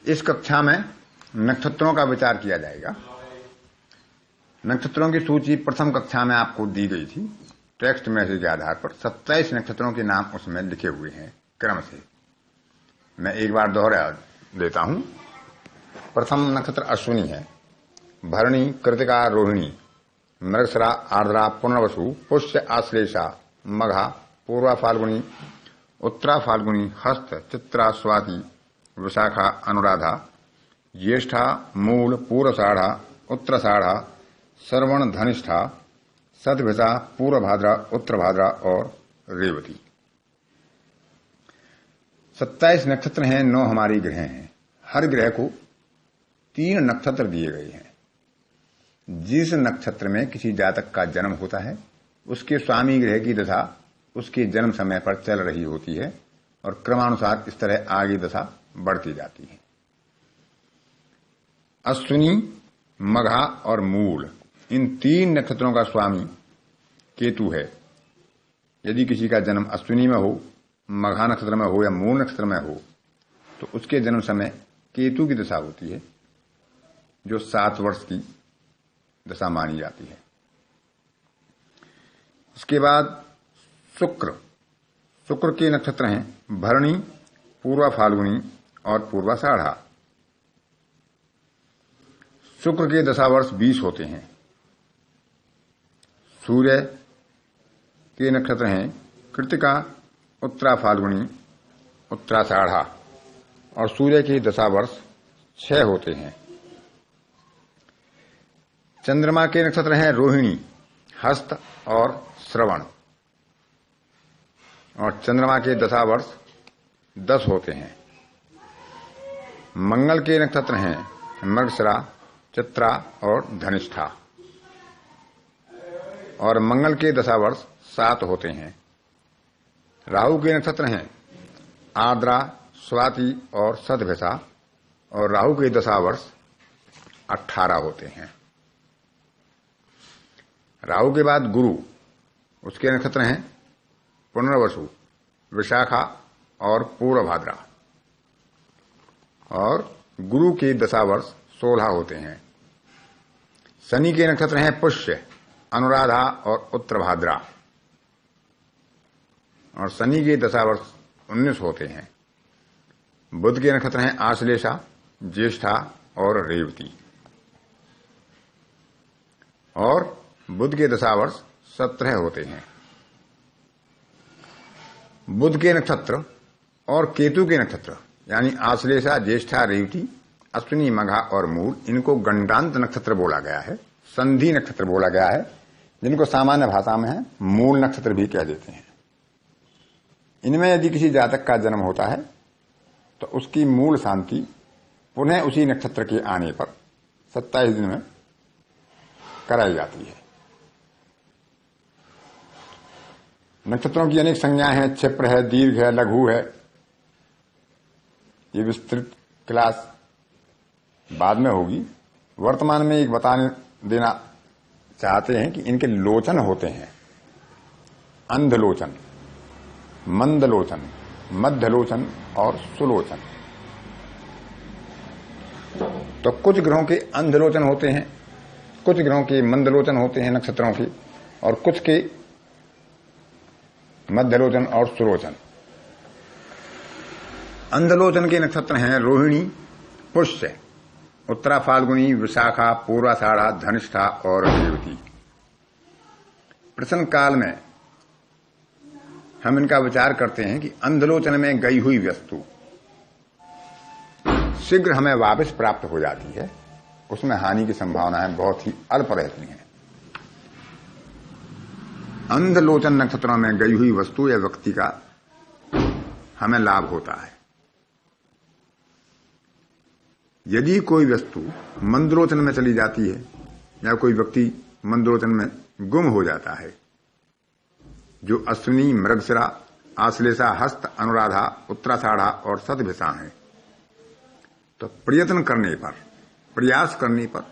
इस कक्षा में नक्षत्रों का विचार किया जाएगा। नक्षत्रों की सूची प्रथम कक्षा में आपको दी गई थी। टेक्स्ट मैसेज के आधार पर 27 नक्षत्रों के नाम उसमें लिखे हुए हैं क्रम से। मैं एक बार दोहरा देता हूं। प्रथम नक्षत्र अश्विनी है, भरणी, कृतिका, रोहिणी, मृगशिरा, आर्द्रा, पुनर्वसु, पुष्य, आश्लेषा, मघा, पूर्वा फाल्गुनी, उत्तरा फाल्गुनी, हस्त, चित्रा, स्वाति, विशाखा, अनुराधा, ज्येष्ठा, मूल, पूर्वाषाढ़ा, उत्तराषाढ़ा, श्रवण, धनिष्ठा, शतभिषा, पूर्वभाद्रा, उत्तरभाद्रा और रेवती। 27 नक्षत्र हैं, 9 हमारी ग्रह हैं। हर ग्रह को 3 नक्षत्र दिए गए हैं। जिस नक्षत्र में किसी जातक का जन्म होता है उसके स्वामी ग्रह की दशा उसके जन्म समय पर चल रही होती है और क्रमानुसार इस तरह आगे दशा बढ़ती जाती है। अश्विनी, मघा और मूल, इन 3 नक्षत्रों का स्वामी केतु है। यदि किसी का जन्म अश्विनी में हो, मघा नक्षत्र में हो या मूल नक्षत्र में हो तो उसके जन्म समय केतु की दशा होती है जो 7 वर्ष की दशा मानी जाती है। इसके बाद शुक्र के नक्षत्र हैं भरणी, पूर्वा फाल्गुनी और पूर्वाषाढ़ा। शुक्र के दशा वर्ष 20 होते हैं। सूर्य के नक्षत्र हैं कृतिका, उत्तरा फाल्गुनी, उत्तराषाढ़ा और सूर्य के दशा वर्ष 6 होते हैं। चंद्रमा के नक्षत्र हैं रोहिणी, हस्त और श्रवण और चंद्रमा के दशा वर्ष 10 होते हैं। मंगल के नक्षत्र हैं मृगशिरा, चित्रा और धनिष्ठा और मंगल के दशा वर्ष 7 होते हैं। राहु के नक्षत्र हैं आर्द्रा, स्वाति और शतभिषा और राहु के दशा वर्ष 18 होते हैं। राहु के बाद गुरु, उसके नक्षत्र हैं पुनर्वसु, विशाखा और पूर्वभाद्रा और गुरु के दशा वर्ष 16 होते हैं। शनि के नक्षत्र हैं पुष्य, अनुराधा और उत्तरभाद्रा और शनि के दशा वर्ष 19 होते हैं। बुध के नक्षत्र हैं आश्लेषा, ज्येष्ठा और रेवती और बुध के दशा वर्ष 17 होते हैं। बुध के नक्षत्र और केतु के नक्षत्र यानी आश्लेषा, ज्येष्ठा, रेवती, अश्विनी, मघा और मूल, इनको गंडांत नक्षत्र बोला गया है, संधि नक्षत्र बोला गया है, जिनको सामान्य भाषा में है मूल नक्षत्र भी कह देते हैं। इनमें यदि किसी जातक का जन्म होता है तो उसकी मूल शांति पुनः उसी नक्षत्र के आने पर 27 दिन में कराई जाती है। नक्षत्रों की अनेक संज्ञाएं हैं, क्षिप्र है, दीर्घ है, लघु है। ये विस्तृत क्लास बाद में होगी। वर्तमान में एक बताने देना चाहते हैं कि इनके लोचन होते हैं अंधलोचन, मंदलोचन, मध्यलोचन और सुलोचन। तो कुछ ग्रहों के अंधलोचन होते हैं, कुछ ग्रहों के मंदलोचन होते हैं नक्षत्रों के, और कुछ के मध्यलोचन और सुलोचन। अंधलोचन के नक्षत्र हैं रोहिणी, पुष्य, उत्तरा फाल्गुनी, विशाखा, पूर्वाषाढ़ा, धनिष्ठा और रेवती। प्रश्न काल में हम इनका विचार करते हैं कि अंधलोचन में गई हुई वस्तु शीघ्र हमें वापस प्राप्त हो जाती है, उसमें हानि की संभावनाएं बहुत ही अल्प रहती हैं। अंधलोचन नक्षत्रों में गई हुई वस्तु या व्यक्ति का हमें लाभ होता है। यदि कोई वस्तु मंदलोचन में चली जाती है या कोई व्यक्ति मंदलोचन में गुम हो जाता है, जो अश्विनी, मृगशिरा, आश्लेषा, हस्त, अनुराधा, उत्तराषाढ़ा और शतभिषा हैं, तो प्रयास करने पर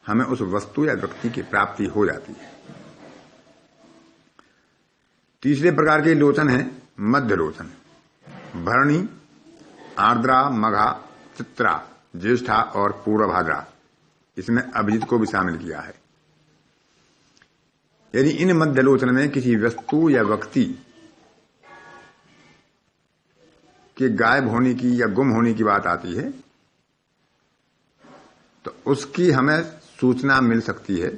हमें उस वस्तु या व्यक्ति की प्राप्ति हो जाती है। तीसरे प्रकार के लोचन है मध्यलोचन। भरणी, आर्द्रा, मघा, चित्रा, ज्येष्ठा और पूर्वभाद्रा, इसमें अभिजित को भी शामिल किया है। यदि इन मध्यालोचन में किसी वस्तु या व्यक्ति के गायब होने की या गुम होने की बात आती है तो उसकी हमें सूचना मिल सकती है,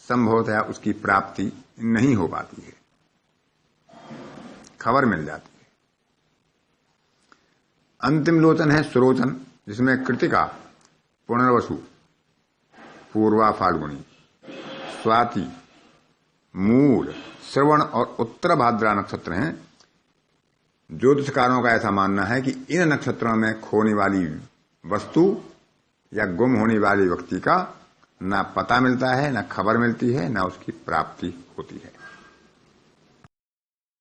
संभवतः उसकी प्राप्ति नहीं हो पाती है, खबर मिल जाती है। अंतिम लोचन है सुरोचन, जिसमें कृतिका, पुनर्वसु, पूर्वा फाल्गुनी, स्वाति, मूल, श्रवण और उत्तर भाद्रा नक्षत्र हैं। ज्योतिषकारों का ऐसा मानना है कि इन नक्षत्रों में खोने वाली वस्तु या गुम होने वाले व्यक्ति का न पता मिलता है, न खबर मिलती है, न उसकी प्राप्ति होती है।